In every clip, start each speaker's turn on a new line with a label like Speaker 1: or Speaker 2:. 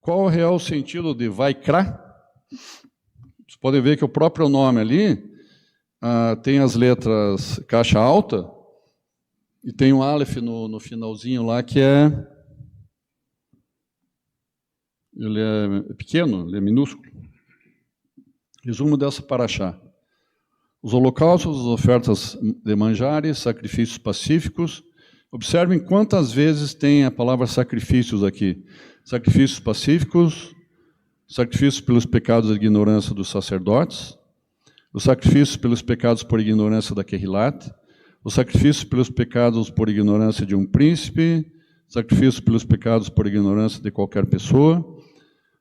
Speaker 1: Qual o real sentido de Vaikra? Vocês podem ver que o próprio nome ali tem as letras caixa alta e tem um Aleph no finalzinho lá que ele é pequeno, ele é minúsculo. Resumo dessa paraxá. Os holocaustos, as ofertas de manjares, sacrifícios pacíficos. Observem quantas vezes tem a palavra sacrifícios aqui. Sacrifícios pacíficos, sacrifícios pelos pecados da ignorância dos sacerdotes, os sacrifícios pelos pecados por ignorância da Kehilat, os sacrifícios pelos pecados por ignorância de um príncipe, sacrifícios pelos pecados por ignorância de qualquer pessoa,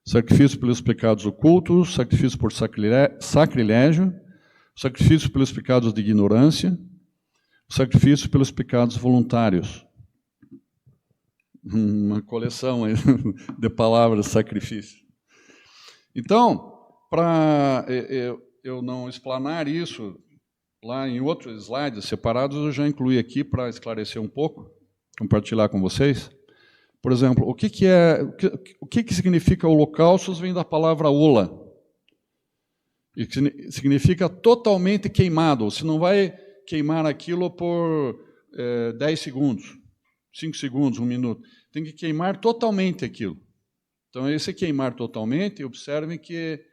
Speaker 1: sacrifício pelos pecados ocultos, sacrifício por sacrilégio, sacrifício pelos pecados de ignorância, sacrifício pelos pecados voluntários. Uma coleção de palavras sacrifício. Então, para eu não explanar isso, lá em outros slides separados, eu já incluí aqui para esclarecer um pouco, compartilhar com vocês. Por exemplo, o que significa holocaustos vem da palavra ola. E significa totalmente queimado. Você não vai queimar aquilo por 10 segundos, 5 segundos, 1 minuto. Tem que queimar totalmente aquilo. Então, esse queimar totalmente, observem que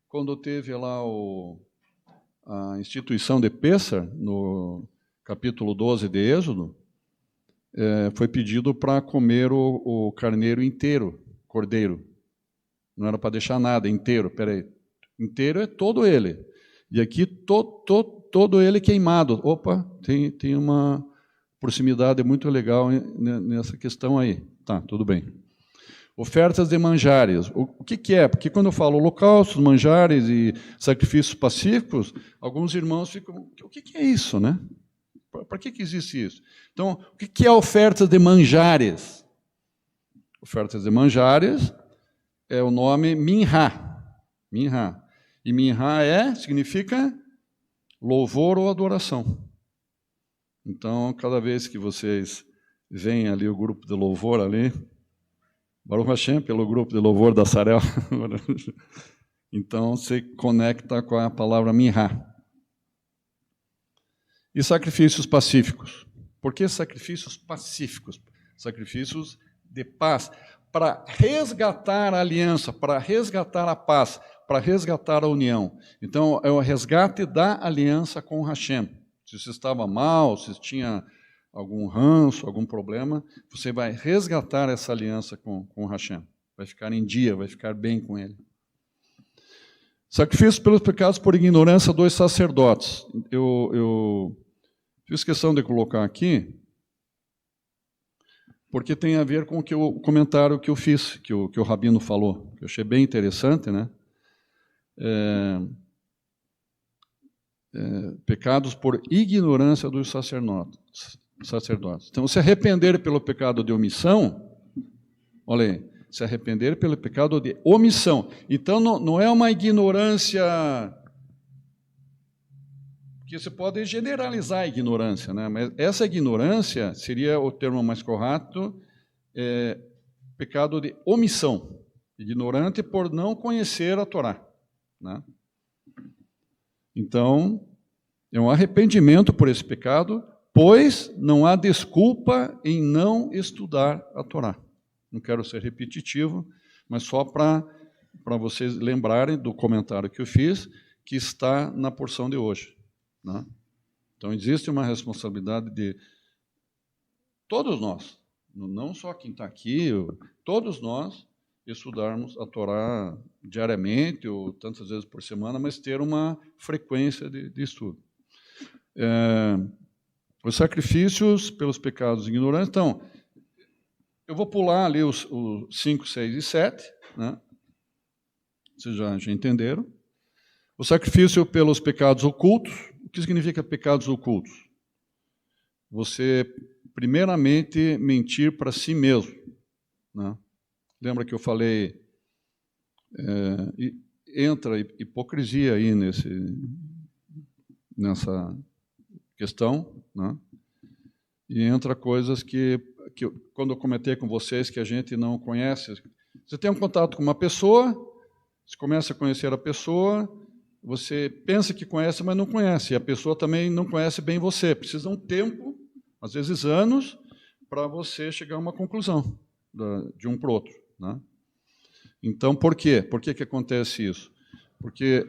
Speaker 1: quando teve lá a instituição de Pêssar, no capítulo 12 de Êxodo, foi pedido para comer o carneiro inteiro, cordeiro. Não era para deixar nada, inteiro, peraí. Inteiro é todo ele. E aqui todo ele queimado. Opa, tem uma proximidade muito legal nessa questão aí. Tá, tudo bem. Ofertas de manjares. O que é? Porque quando eu falo holocaustos, manjares e sacrifícios pacíficos, alguns irmãos ficam, o que é isso, né? Para que existe isso? Então, o que é ofertas de manjares? Ofertas de manjares é o nome Minha. Minha. E Minha significa louvor ou adoração. Então, cada vez que vocês veem ali o grupo de louvor ali, Baruch Hashem, pelo grupo de louvor da Sarel, então se conecta com a palavra Minha. E sacrifícios pacíficos. Por que sacrifícios pacíficos? Sacrifícios de paz, para resgatar a aliança, para resgatar a paz, para resgatar a união. Então, é o resgate da aliança com Hashem. Se você estava mal, se tinha algum ranço, algum problema, você vai resgatar essa aliança com Hashem. Vai ficar em dia, vai ficar bem com ele. Sacrifício pelos pecados por ignorância dos sacerdotes. Eu fiz questão de colocar aqui, porque tem a ver com o comentário que eu fiz, que o Rabino falou, que eu achei bem interessante, né? Pecados por ignorância dos sacerdotes. Então, se arrepender pelo pecado de omissão, olha aí, se arrepender pelo pecado de omissão. Então, não é uma ignorância, porque você pode generalizar a ignorância, né? Mas essa ignorância seria o termo mais correto, pecado de omissão, ignorante por não conhecer a Torá, né? Então, é um arrependimento por esse pecado, pois não há desculpa em não estudar a Torá. Não quero ser repetitivo, mas só para vocês lembrarem do comentário que eu fiz, que está na porção de hoje, né? Então, existe uma responsabilidade de todos nós, não só quem está aqui, todos nós, estudarmos a Torá diariamente ou tantas vezes por semana, mas ter uma frequência de estudo. Os sacrifícios pelos pecados ignorantes. Então, eu vou pular ali os 5, 6 e 7, né? Vocês já entenderam. O sacrifício pelos pecados ocultos. O que significa pecados ocultos? Você, primeiramente, mentir para si mesmo, né? Lembra que eu falei, entra hipocrisia aí nessa questão, né? E entra coisas que quando eu comentei com vocês que a gente não conhece, Você tem um contato com uma pessoa, você começa a conhecer a pessoa, você pensa que conhece, mas não conhece. E a pessoa também não conhece bem você. Precisa um tempo, às vezes anos, para você chegar a uma conclusão de um para o outro, né? Então, por quê? Por que acontece isso? Porque,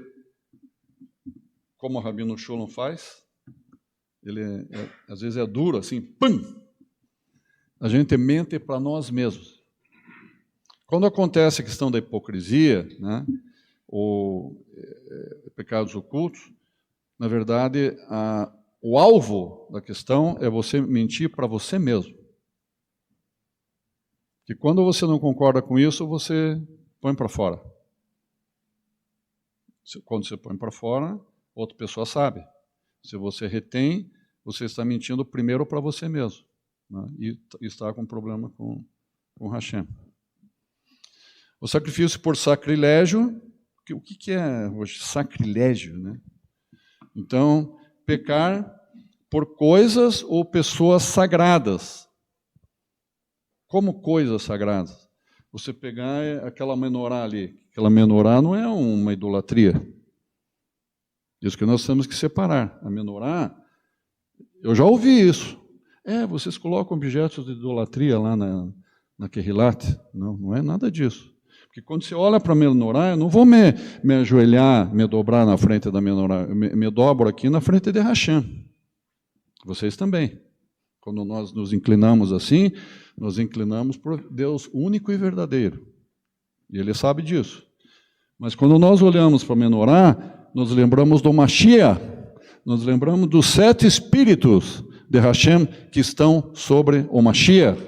Speaker 1: como o Rabino Sholom faz, ele às vezes é duro, assim, pum! A gente mente para nós mesmos. Quando acontece a questão da hipocrisia, né, ou pecados ocultos, na verdade, o alvo da questão é você mentir para você mesmo. Que quando você não concorda com isso, você põe para fora. Quando você põe para fora, outra pessoa sabe. Se você retém, você está mentindo primeiro para você mesmo, né, e está com problema com Hashem. O sacrifício por sacrilégio, o que é hoje sacrilégio, né? Então, pecar por coisas ou pessoas sagradas. Como coisas sagradas? Você pegar aquela menorá ali, aquela menorá não é uma idolatria. Isso que nós temos que separar. A menorá, eu já ouvi isso. Vocês colocam objetos de idolatria lá na Kehilat. Não, não é nada disso. Porque quando você olha para a menorá, eu não vou me ajoelhar, me dobrar na frente da menorá. Eu me dobro aqui na frente de Hashem. Vocês também. Quando nós nos inclinamos assim, nós inclinamos por Deus único e verdadeiro. E Ele sabe disso. Mas quando nós olhamos para a menorá, nós lembramos do Mashiach, nós lembramos dos 7 espíritos de Hashem que estão sobre o Mashiach.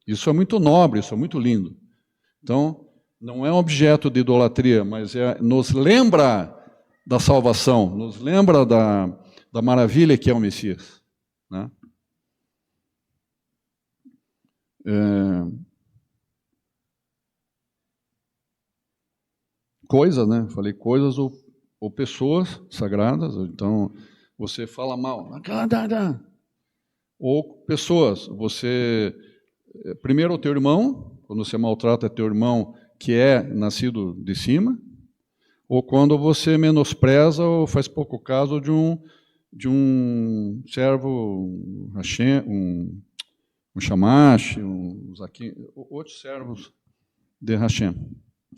Speaker 1: Isso é muito nobre, isso é muito lindo. Então, não é um objeto de idolatria, mas nos lembra da salvação, nos lembra da maravilha que é o Messias, né? Coisas, né? Falei coisas ou pessoas sagradas. Então, você fala mal. Ou pessoas. Você, primeiro, o teu irmão, quando você maltrata teu irmão que é nascido de cima, ou quando você menospreza ou faz pouco caso de um servo Hashem, um Shamash, outros servos de Hashem,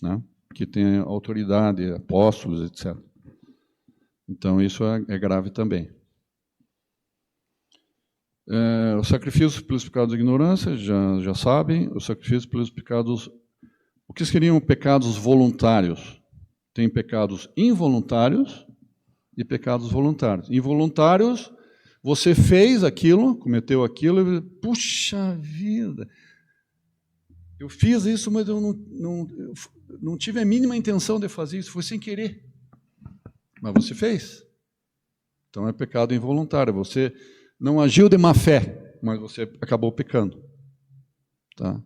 Speaker 1: né, que tem autoridade, apóstolos, etc. Então, isso é grave também. O sacrifício pelos pecados de ignorância, já sabem, o sacrifício pelos pecados... O que seriam pecados voluntários? Tem pecados involuntários e pecados voluntários. Involuntários, você fez aquilo, cometeu aquilo, e puxa vida, eu fiz isso, mas eu não tive a mínima intenção de fazer isso, foi sem querer. Mas você fez. Então é pecado involuntário. Você não agiu de má fé, mas você acabou pecando. Tá?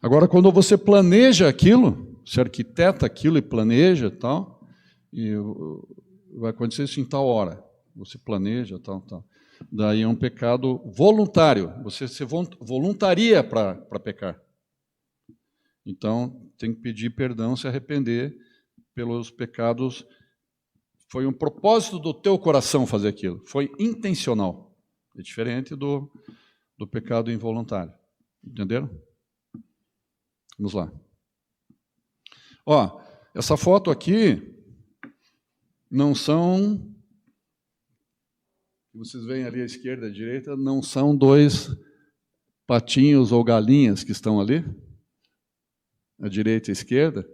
Speaker 1: Agora, quando você planeja aquilo, você arquiteta aquilo e planeja tal, e vai acontecer isso em tal hora. Você planeja tal. Daí é um pecado voluntário. Você se voluntaria para pecar. Então, tem que pedir perdão, se arrepender pelos pecados. Foi um propósito do teu coração fazer aquilo. Foi intencional. É diferente do pecado involuntário. Entenderam? Vamos lá. Ó, essa foto aqui não são... Vocês veem ali à esquerda e à direita, não são 2 patinhos ou galinhas que estão ali, à direita e à esquerda,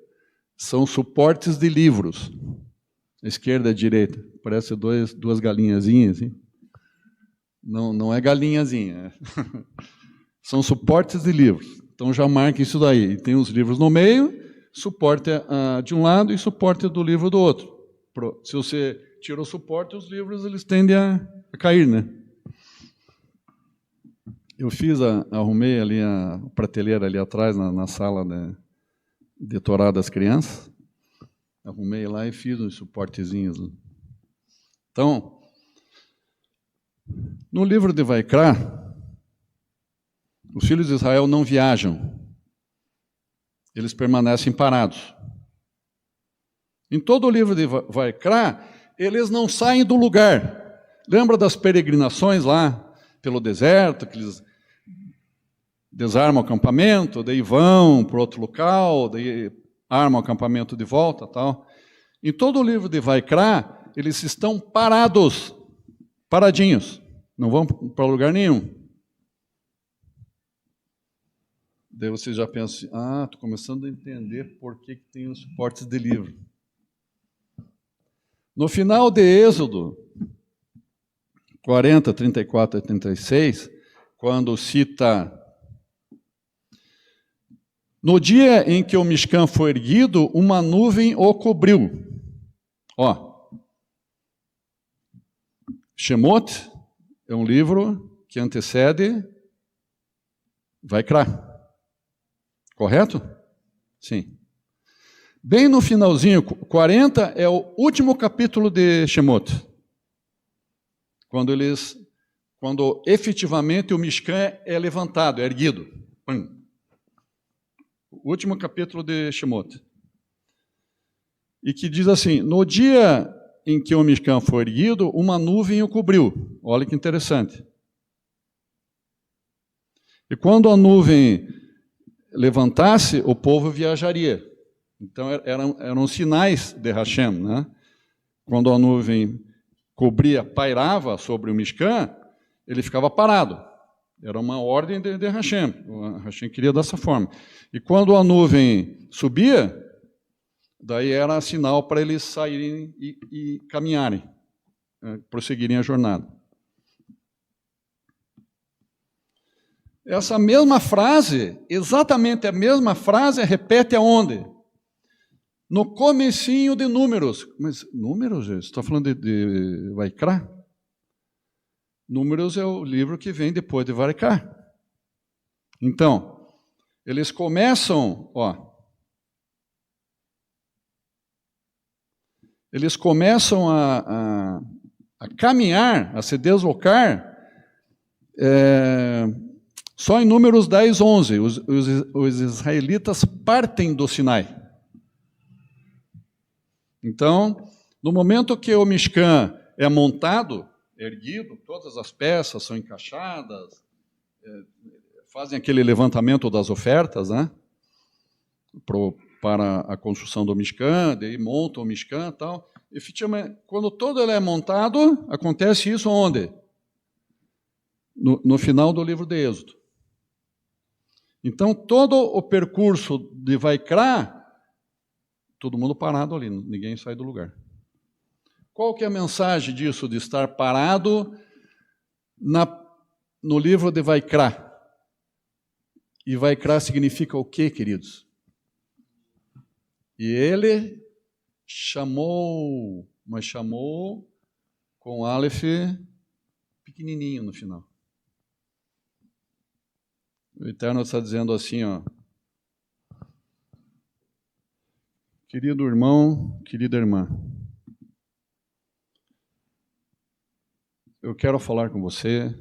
Speaker 1: são suportes de livros, à esquerda e à direita, parece 2 galinhazinhas, assim. Não é galinhazinha, são suportes de livros, então já marca isso daí, tem os livros no meio, suporte de um lado e suporte do livro do outro. Se você tira o suporte, os livros eles tendem a cair, né? Eu arrumei ali a prateleira ali atrás, na sala de Torá das crianças, arrumei lá e fiz uns suportezinhos. Então, no livro de Vaikra, os filhos de Israel não viajam. eles permanecem parados. Em todo o livro de Vaikra, eles não saem do lugar. Lembra das peregrinações lá pelo deserto, que eles desarmam o acampamento, daí vão para outro local, daí armam o acampamento de volta, tal. Em todo o livro de Vaikra, eles estão parados, paradinhos, não vão para lugar nenhum. Daí você já pensa assim, estou começando a entender por que tem os suportes de livro. No final de Êxodo 40, 34 e 36, quando cita: no dia em que o Mishkan foi erguido, uma nuvem o cobriu. Shemot é um livro que antecede Vaikra. Correto? Sim. Bem no finalzinho, 40 é o último capítulo de Shemot. Quando efetivamente o Mishkan é levantado, é erguido. O último capítulo de Shemot. E que diz assim: no dia em que o Mishkan foi erguido, uma nuvem o cobriu. Olha que interessante. E quando a nuvem levantasse, o povo viajaria. Então eram sinais de Hashem, né? Quando a nuvem cobria, pairava sobre o Mishkan, ele ficava parado. Era uma ordem de Hashem. Hashem queria dessa forma. E quando a nuvem subia, daí era sinal para eles saírem e caminharem, prosseguirem a jornada. Essa mesma frase, exatamente a mesma frase, repete aonde? No comecinho de Números. Mas Números, você está falando de Vaikra? Números é o livro que vem depois de Vaikra. Então, eles começam, eles começam a caminhar, a se deslocar, só em Números 10, 11, os israelitas partem do Sinai. Então, no momento que o Mishkan é montado, erguido, todas as peças são encaixadas, fazem aquele levantamento das ofertas, né? Para a construção do Mishkan, daí montam o Mishkan e tal. Efetivamente, quando todo ele é montado, acontece isso onde? No final do livro de Êxodo. Então, todo o percurso de Vaikra, todo mundo parado ali, ninguém sai do lugar. Qual que é a mensagem disso, de estar parado no livro de Vaikra? E Vaikra significa o quê, queridos? E ele chamou, mas chamou com Aleph pequenininho no final. O Eterno está dizendo assim, querido irmão, querida irmã, eu quero falar com você,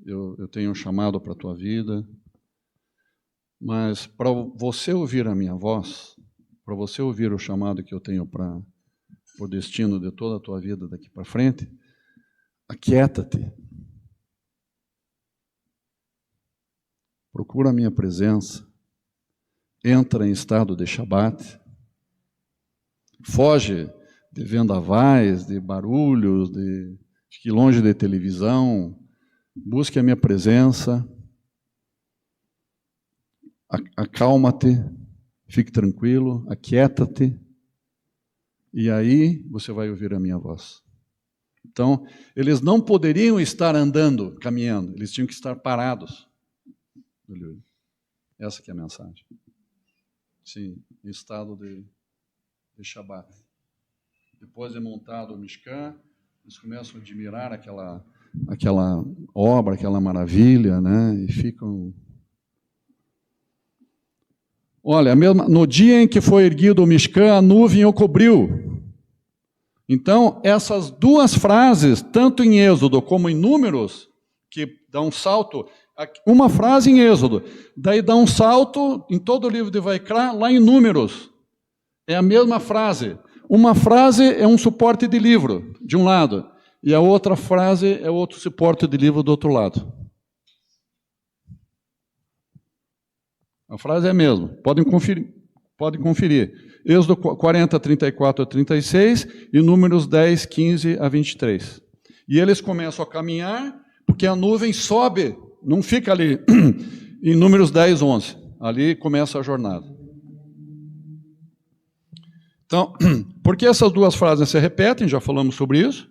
Speaker 1: eu tenho um chamado para a tua vida, mas para você ouvir a minha voz, para você ouvir o chamado que eu tenho para o destino de toda a tua vida daqui para frente, aquieta-te. Procura a minha presença, entra em estado de Shabat, foge de vendavais, de barulhos, fique longe de televisão, busque a minha presença, acalma-te, fique tranquilo, aquieta-te, e aí você vai ouvir a minha voz. Então, eles não poderiam estar andando, caminhando, eles tinham que estar parados. Essa que é a mensagem. Sim, em estado de Shabat. Depois de montado o Mishkan, eles começam a admirar aquela obra, aquela maravilha, né? E ficam... Olha, no dia em que foi erguido o Mishkan, a nuvem o cobriu. Então, essas duas frases, tanto em Êxodo como em Números, que dá um salto uma frase em Êxodo, daí dá um salto em todo o livro de Vaikra, lá em Números. É a mesma frase. Uma frase é um suporte de livro, de um lado, e a outra frase é outro suporte de livro do outro lado. A frase é a mesma, podem conferir. Êxodo 40, 34 a 36 e Números 10, 15 a 23. E eles começam a caminhar, porque a nuvem sobe, não fica ali em Números 10, 11. Ali começa a jornada. Então, por que essas duas frases se repetem? Já falamos sobre isso.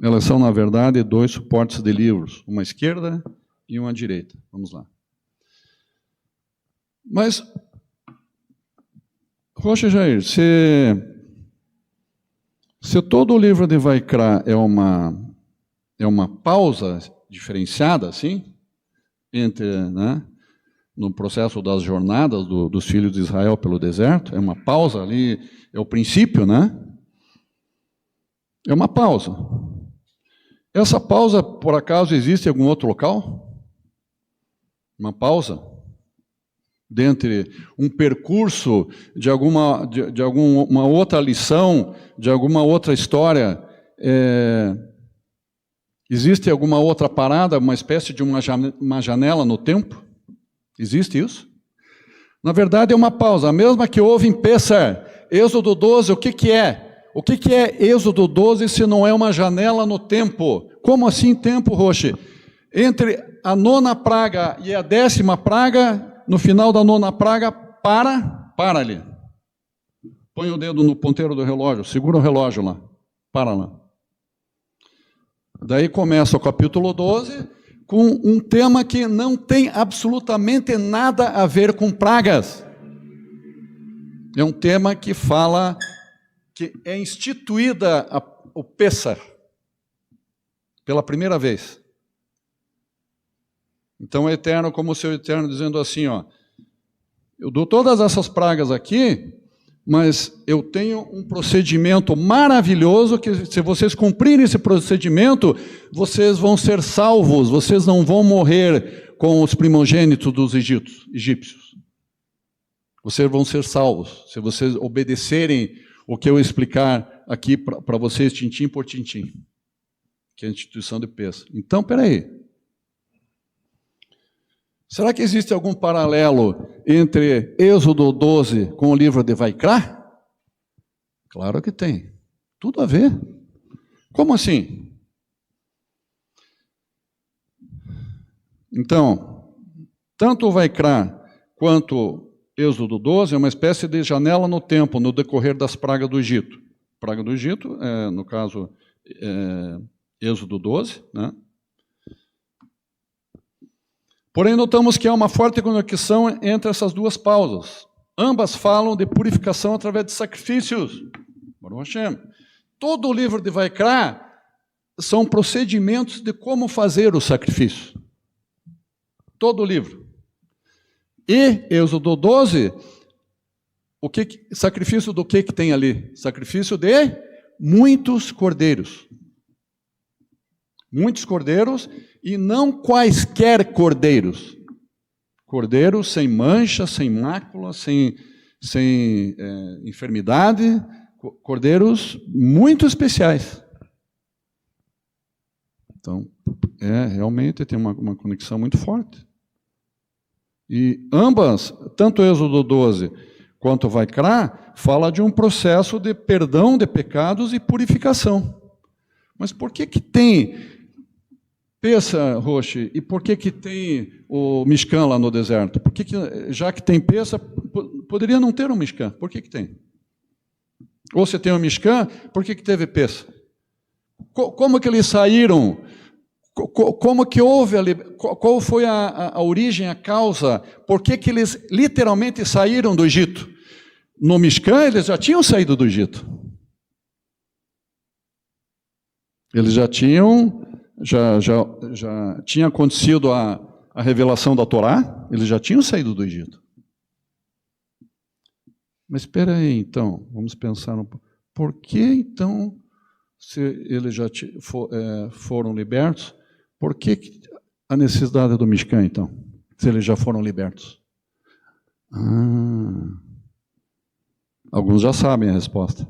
Speaker 1: Elas são, na verdade, dois suportes de livros, uma à esquerda e uma à direita. Vamos lá. Mas, Rocha Jair, se todo o livro de Vaikra é uma pausa diferenciada, assim, entre, né, no processo das jornadas dos filhos de Israel pelo deserto, é uma pausa ali, é o princípio, né? É uma pausa. Essa pausa, por acaso, existe em algum outro local? Uma pausa? Dentre um percurso de alguma outra lição, de alguma outra história, existe alguma outra parada, uma espécie de uma janela no tempo? Existe isso? Na verdade, é uma pausa, a mesma que houve em Pessar. Êxodo 12, o que é? O que é Êxodo 12 se não é uma janela no tempo? Como assim tempo, Roche? Entre a 9ª praga e a 10ª praga, no final da 9ª praga, para ali. Põe o dedo no ponteiro do relógio, segura o relógio lá, para lá. Daí começa o capítulo 12, com um tema que não tem absolutamente nada a ver com pragas. É um tema que fala que é instituída o Pessar pela primeira vez. Então, o Eterno, como o seu Eterno, dizendo assim, ó, eu dou todas essas pragas aqui, mas eu tenho um procedimento maravilhoso que, se vocês cumprirem esse procedimento, vocês vão ser salvos, vocês não vão morrer com os primogênitos dos egípcios. Vocês vão ser salvos, se vocês obedecerem o que eu explicar aqui para vocês, tintim por tintim, que é a instituição de Pessar. Então, peraí. Será que existe algum paralelo entre Êxodo 12 com o livro de Vaikra? Claro que tem. Tudo a ver. Como assim? Então, tanto o Vaikra quanto Êxodo 12 é uma espécie de janela no tempo, no decorrer das pragas do Egito. Praga do Egito, no caso, Êxodo 12, né? Porém, notamos que há uma forte conexão entre essas duas pausas. Ambas falam de purificação através de sacrifícios. Baruch Hashem. Todo o livro de Vaikra são procedimentos de como fazer o sacrifício. Todo o livro. E Êxodo 12, sacrifício do que tem ali? Sacrifício de muitos cordeiros. Muitos cordeiros, e não quaisquer cordeiros. Cordeiros sem mancha, sem mácula, sem enfermidade, cordeiros muito especiais. Então, realmente tem uma conexão muito forte. E ambas, tanto Êxodo 12 quanto Vaikra, fala de um processo de perdão de pecados e purificação. Mas por que tem Pessar, Roche, e por que tem o Mishkan lá no deserto? Por que já que tem Pessar, poderia não ter um Mishkan? Por que tem? Ou se tem um Mishkan, por que teve Pessar? Como que eles saíram? Como que houve ali? Qual foi a origem, a causa? Por que eles literalmente saíram do Egito? No Mishkan, eles já tinham saído do Egito. Eles já tinha acontecido a revelação da Torá, eles já tinham saído do Egito. Mas espera aí, então, vamos pensar um pouco. Por que, então, se eles já foram libertos, por que a necessidade do Mishkan, então? Se eles já foram libertos? Alguns já sabem a resposta.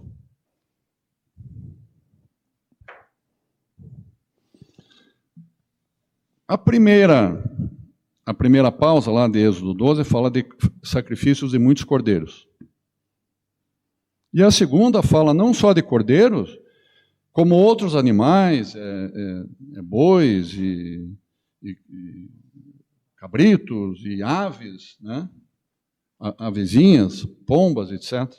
Speaker 1: A primeira pausa lá de Êxodo 12 fala de sacrifícios de muitos cordeiros. E a segunda fala não só de cordeiros, como outros animais, bois e cabritos e aves, né? Avezinhas, pombas, etc.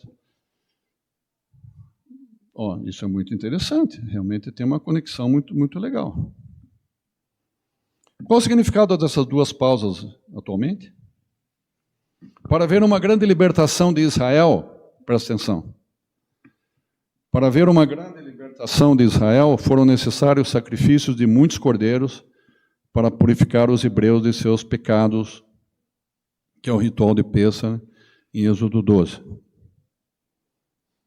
Speaker 1: Isso é muito interessante, realmente tem uma conexão muito, muito legal. Qual o significado dessas duas pausas atualmente? Para ver uma grande libertação de Israel, presta atenção. Para ver uma grande libertação de Israel, foram necessários sacrifícios de muitos cordeiros para purificar os hebreus de seus pecados, que é o ritual de Pêssar, em Êxodo 12.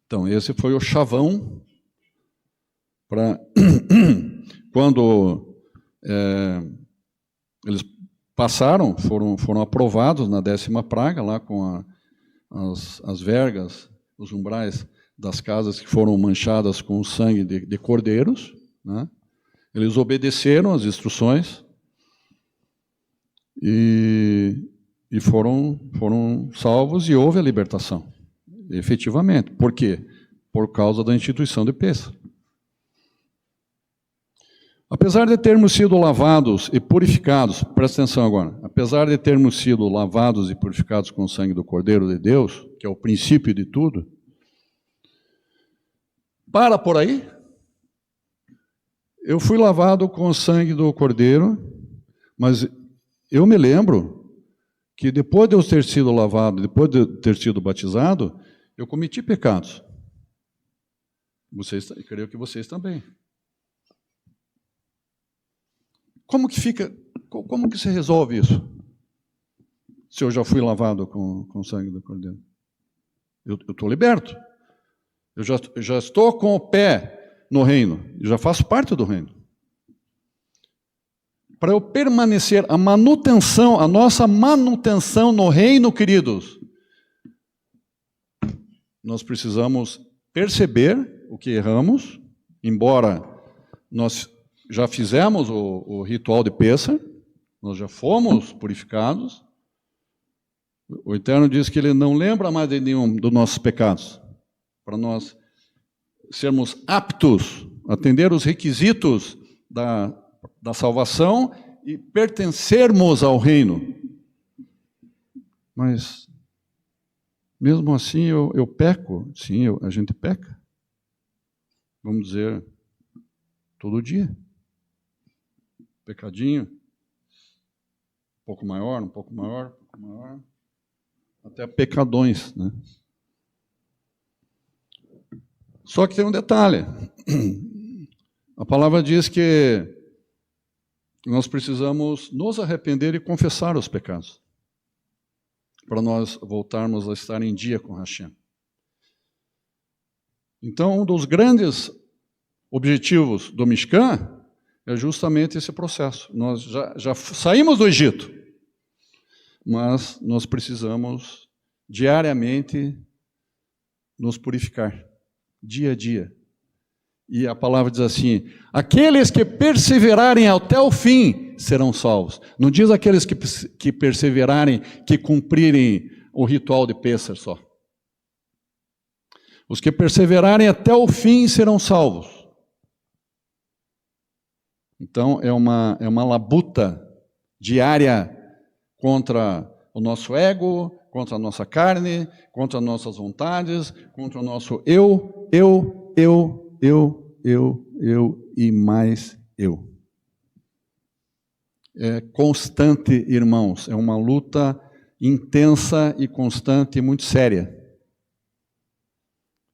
Speaker 1: Então, esse foi o chavão para quando eles passaram, foram aprovados na 10ª praga, lá com as vergas, os umbrais das casas que foram manchadas com o sangue de cordeiros, né? Eles obedeceram às instruções e foram salvos e houve a libertação, efetivamente. Por quê? Por causa da instituição de Pêssar. Apesar de termos sido lavados e purificados, presta atenção agora, apesar de termos sido lavados e purificados com o sangue do Cordeiro de Deus, que é o princípio de tudo, por aí, eu fui lavado com o sangue do Cordeiro, mas eu me lembro que depois de eu ter sido lavado, depois de eu ter sido batizado, eu cometi pecados. Eu creio que vocês também. Como que se resolve isso? Se eu já fui lavado com o sangue do Cordeiro? Eu estou liberto. Eu já estou com o pé no reino. Eu já faço parte do reino. Para eu permanecer, a nossa manutenção no reino, queridos, nós precisamos perceber o que erramos, embora nós já fizemos o ritual de Pêssar, nós já fomos purificados. O Eterno diz que Ele não lembra mais de nenhum dos nossos pecados, para nós sermos aptos a atender os requisitos da salvação e pertencermos ao reino. Mas, mesmo assim, eu peco. Sim, a gente peca. Vamos dizer, todo dia. Pecadinho. Um pouco maior, um pouco maior, um pouco maior. Até pecadões, né? Só que tem um detalhe. A palavra diz que nós precisamos nos arrepender e confessar os pecados, para nós voltarmos a estar em dia com Hashem. Então, um dos grandes objetivos do Mishkan é justamente esse processo. Nós já saímos do Egito, mas nós precisamos diariamente nos purificar, dia a dia. E a palavra diz assim: aqueles que perseverarem até o fim serão salvos. Não diz aqueles que perseverarem, que cumprirem o ritual de Pêssar só. Os que perseverarem até o fim serão salvos. Então é uma labuta diária contra o nosso ego, contra a nossa carne, contra as nossas vontades, contra o nosso eu e mais eu. É constante, irmãos, é uma luta intensa e constante e muito séria.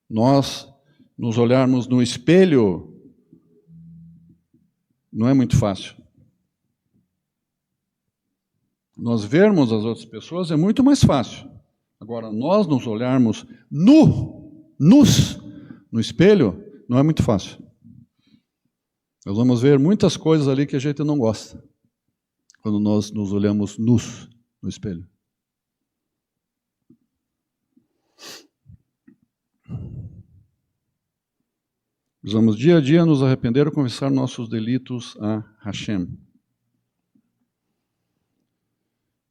Speaker 1: Nós nos olharmos no espelho não é muito fácil. Nós vermos as outras pessoas é muito mais fácil. Agora, nós nos olharmos no espelho, não é muito fácil. Nós vamos ver muitas coisas ali que a gente não gosta. quando nós nos olhamos nus no espelho. Precisamos dia a dia nos arrepender e confessar nossos delitos a Hashem.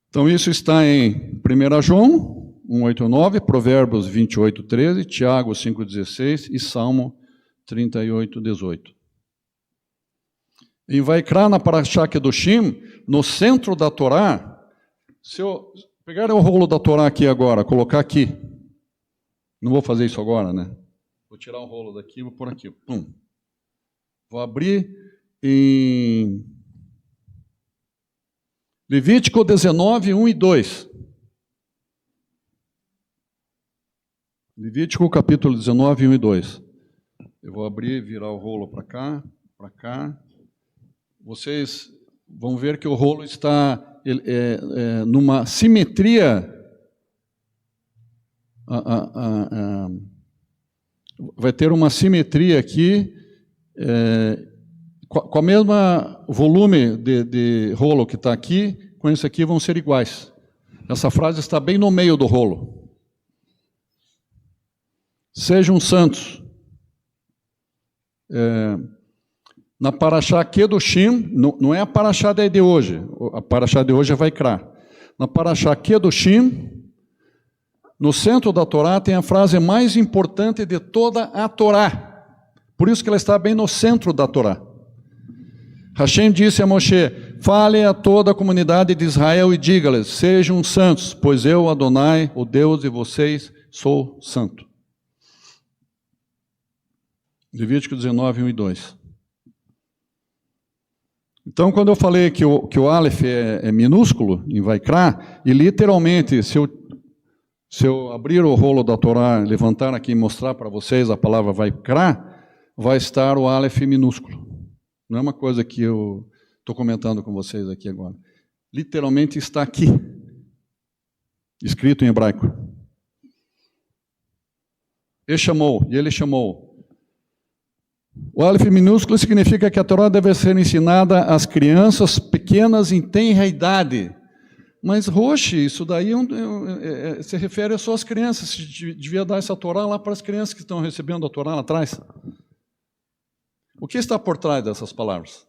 Speaker 1: Então isso está em 1 João 1:8-9, Provérbios 28:13, Tiago 5:16 e Salmo 38:18. Em Vaikra, na Parashá Kedoshim, no centro da Torá, se eu pegar o rolo da Torá aqui agora, colocar aqui, não vou fazer isso agora, né? Vou tirar o rolo daqui e vou pôr aqui. Pum. Vou abrir em Levítico 19, 1 e 2. Levítico capítulo 19, 1 e 2. Eu vou abrir e virar o rolo para cá, para cá. Vocês vão ver que o rolo está numa simetria. Vai ter uma simetria aqui, com a mesma volume de rolo que está aqui, com esse aqui vão ser iguais. Essa frase está bem no meio do rolo. Sejam santos. Na Parashá Kedoshim, não é a Parashá de hoje, a Parashá de hoje é Vaikra. Na Parashá Kedoshim, no centro da Torá tem a frase mais importante de toda a Torá. Por isso que ela está bem no centro da Torá. Hashem disse a Moshe: fale a toda a comunidade de Israel e diga-lhes: sejam santos, pois eu, Adonai, o Deus de vocês, sou santo. Levítico 19, 1 e 2. Então, quando eu falei que o Aleph é minúsculo em Vaikra, e literalmente, se eu abrir o rolo da Torá, levantar aqui e mostrar para vocês a palavra Vaikra, vai estar o Aleph minúsculo. Não é uma coisa que eu estou comentando com vocês aqui agora. Literalmente está aqui, escrito em hebraico. Ele chamou. O Aleph minúsculo significa que a Torá deve ser ensinada às crianças pequenas em tenra idade. Mas, Roche, isso daí se refere só às crianças. Se devia dar essa Torá lá para as crianças que estão recebendo a Torá lá atrás. O que está por trás dessas palavras?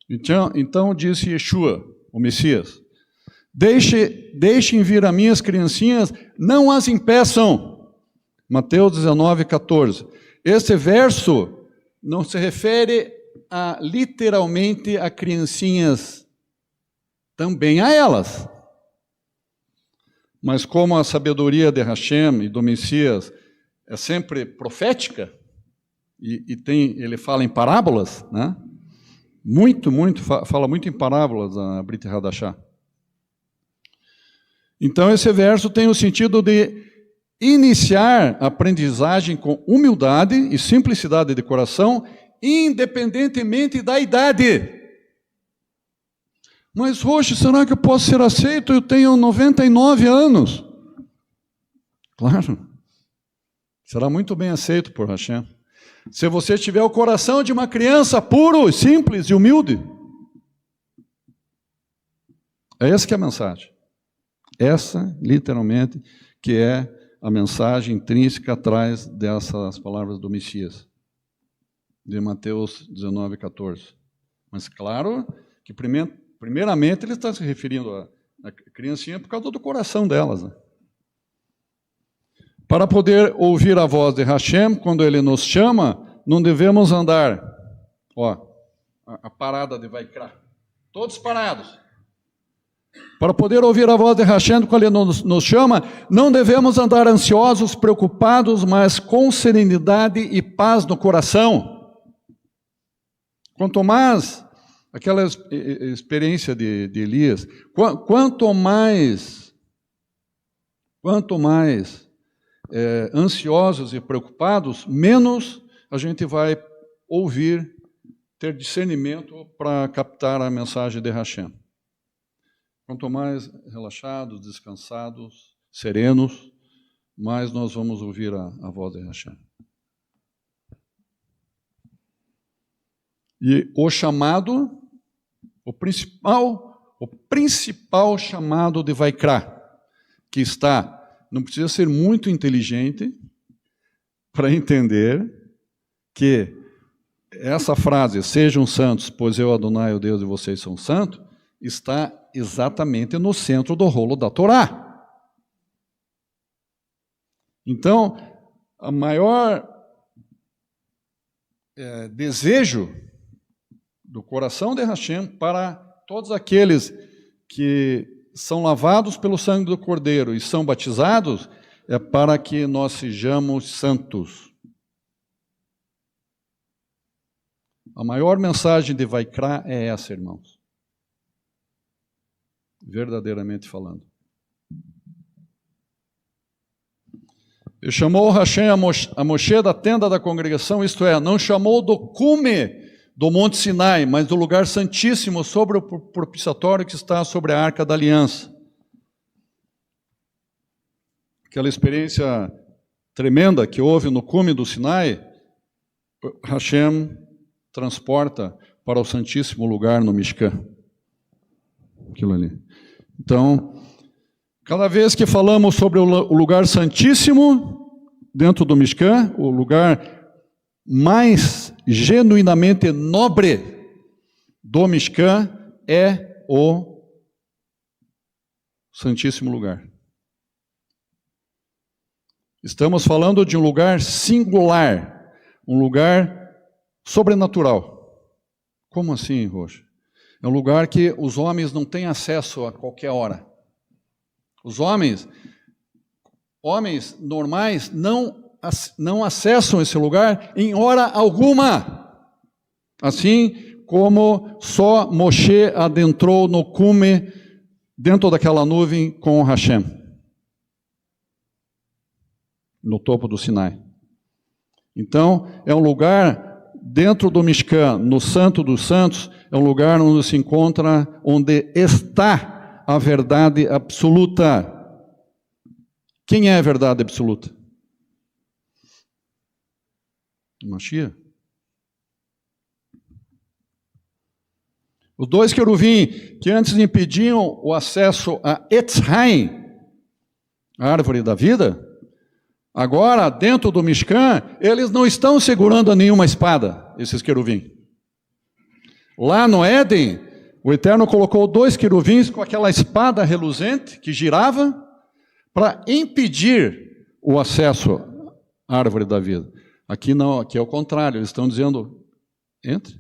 Speaker 1: Então disse Yeshua, o Messias: deixem vir a minhas criancinhas, não as impeçam. Mateus 19, 14. Esse verso não se refere literalmente a criancinhas, também a elas. Mas como a sabedoria de Hashem e do Messias é sempre profética, ele fala em parábolas, né? Fala muito em parábolas a Brit Hadashah. Então esse verso tem o sentido de iniciar a aprendizagem com humildade e simplicidade de coração, independentemente da idade. Mas, Roche, será que eu posso ser aceito? Eu tenho 99 anos. Claro. Será muito bem aceito por Hashem. Se você tiver o coração de uma criança puro, simples e humilde. É essa que é a mensagem. Essa, literalmente, que é a mensagem intrínseca atrás dessas palavras do Messias, de Mateus 19, 14. Mas claro que primeiramente ele está se referindo à criancinha por causa do coração delas, né? Para poder ouvir a voz de Hashem, quando ele nos chama, não devemos andar, a parada de Vaikra, todos parados. Para poder ouvir a voz de Hashem quando Ele nos chama, não devemos andar ansiosos, preocupados, mas com serenidade e paz no coração. Quanto mais, aquela experiência de Elias, quanto mais ansiosos e preocupados, menos a gente vai ouvir, ter discernimento para captar a mensagem de Hashem. Quanto mais relaxados, descansados, serenos, mais nós vamos ouvir a voz de Hashem. E o chamado, o principal chamado de Vaikra, que está, não precisa ser muito inteligente para entender que essa frase, sejam santos, pois eu, Adonai, o Deus de vocês, são santos, está exatamente no centro do rolo da Torá. Então, o maior desejo do coração de Hashem para todos aqueles que são lavados pelo sangue do Cordeiro e são batizados, é para que nós sejamos santos. A maior mensagem de Vaikra é essa, irmãos. Verdadeiramente falando. E chamou Hashem a Moshe da tenda da congregação, isto é, não chamou do cume do Monte Sinai, mas do lugar santíssimo sobre o propiciatório que está sobre a Arca da Aliança. Aquela experiência tremenda que houve no cume do Sinai, Hashem transporta para o santíssimo lugar no Mishkan. Aquilo ali. Então, cada vez que falamos sobre o lugar santíssimo dentro do Mishkan, o lugar mais genuinamente nobre do Mishkan é o santíssimo lugar. Estamos falando de um lugar singular, um lugar sobrenatural. Como assim, Rocha? É um lugar que os homens não têm acesso a qualquer hora. Os homens normais não acessam esse lugar em hora alguma. Assim como só Moshe adentrou no cume, dentro daquela nuvem com Hashem, no topo do Sinai. Então, é um lugar dentro do Mishkan, no Santo dos Santos, é um lugar onde se encontra, onde está a verdade absoluta. Quem é a verdade absoluta? Mashiach. Os dois queruvim que antes impediam o acesso a Etz Haim, a árvore da vida, agora, dentro do Mishkan, eles não estão segurando nenhuma espada, esses queruvim. Lá no Éden, o Eterno colocou dois queruvins com aquela espada reluzente que girava para impedir o acesso à árvore da vida. Aqui não, aqui é o contrário, eles estão dizendo, entre.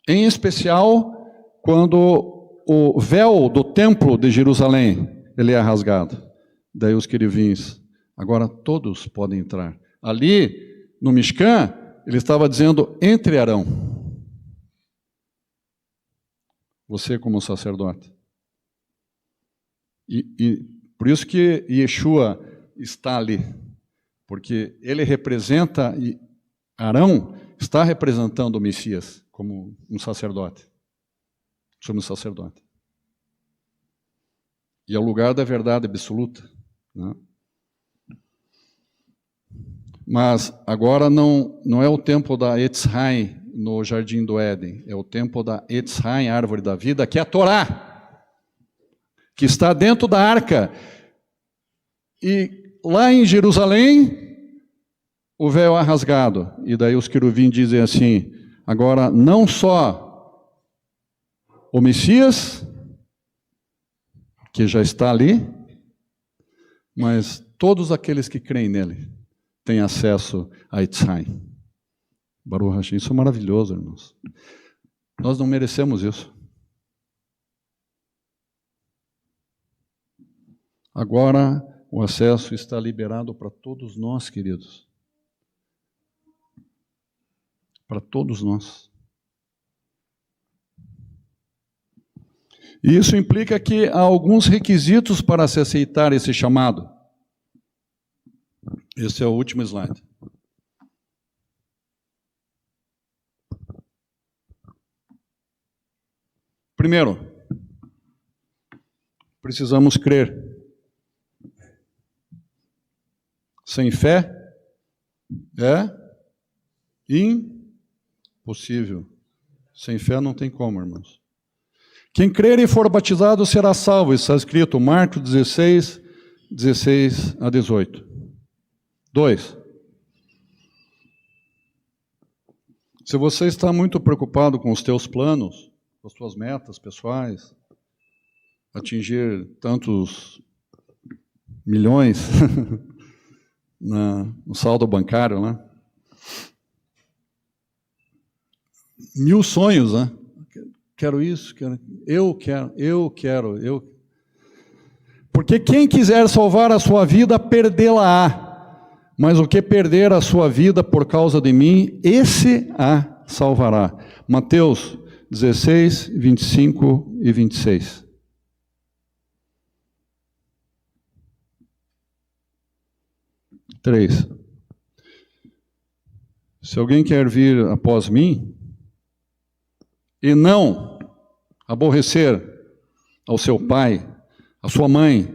Speaker 1: Em especial, quando o véu do templo de Jerusalém, ele é rasgado. Daí os queruvins, agora todos podem entrar. Ali, no Mishkan, ele estava dizendo, entre Arão. Você como sacerdote. E por isso que Yeshua está ali. Porque ele representa, Arão está representando o Messias como um sacerdote. Somos sacerdote. E é o lugar da verdade absoluta. Né? Mas agora não é o tempo da Etz Haim no Jardim do Éden, é o tempo da Etz Haim, árvore da vida, que é a Torá, que está dentro da arca. E lá em Jerusalém, o véu é rasgado. E daí os queruvim dizem assim, agora não só o Messias, que já está ali, mas todos aqueles que creem nele têm acesso a Etz Haim. Baruch Hashem, isso é maravilhoso, irmãos. Nós não merecemos isso. Agora o acesso está liberado para todos nós, queridos. Para todos nós. E isso implica que há alguns requisitos para se aceitar esse chamado. Esse é o último slide. Primeiro, precisamos crer. Sem fé é Possível. Sem fé não tem como, irmãos. Quem crer e for batizado será salvo. Isso está escrito, Marcos 16, 16 a 18. 2. Se você está muito preocupado com os teus planos, com as tuas metas pessoais, atingir tantos milhões no saldo bancário, né? 1000 sonhos, né? Quero isso, eu quero. Porque quem quiser salvar a sua vida, perdê-la-á. Mas o que perder a sua vida por causa de mim, esse a salvará. Mateus 16, 25 e 26. Três. Se alguém quer vir após mim, e não aborrecer ao seu pai, a sua mãe,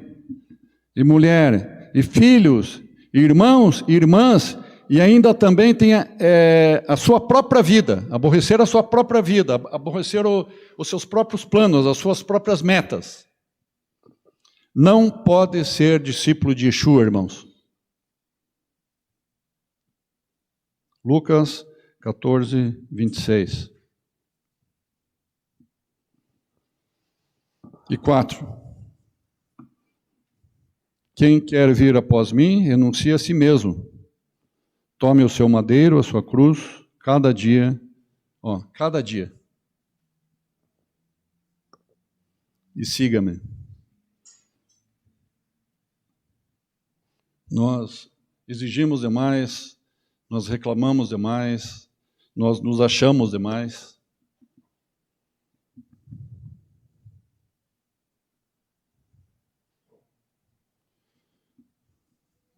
Speaker 1: e mulher, e filhos, e irmãos, e irmãs, e ainda também tem a sua própria vida, aborrecer a sua própria vida, aborrecer os seus próprios planos, as suas próprias metas. Não pode ser discípulo de Yeshua, irmãos. Lucas 14, 26. E 4. Quem quer vir após mim, renuncie a si mesmo. Tome o seu madeiro, a sua cruz, cada dia. E siga-me. Nós exigimos demais, nós reclamamos demais, nós nos achamos demais.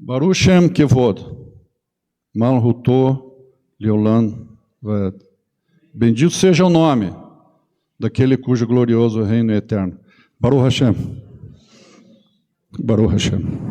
Speaker 1: Baruch Shem Kevod, Malhuto Leolam Ved. Bendito seja o nome daquele cujo glorioso reino é eterno. Baruch Hashem. Baruch Hashem.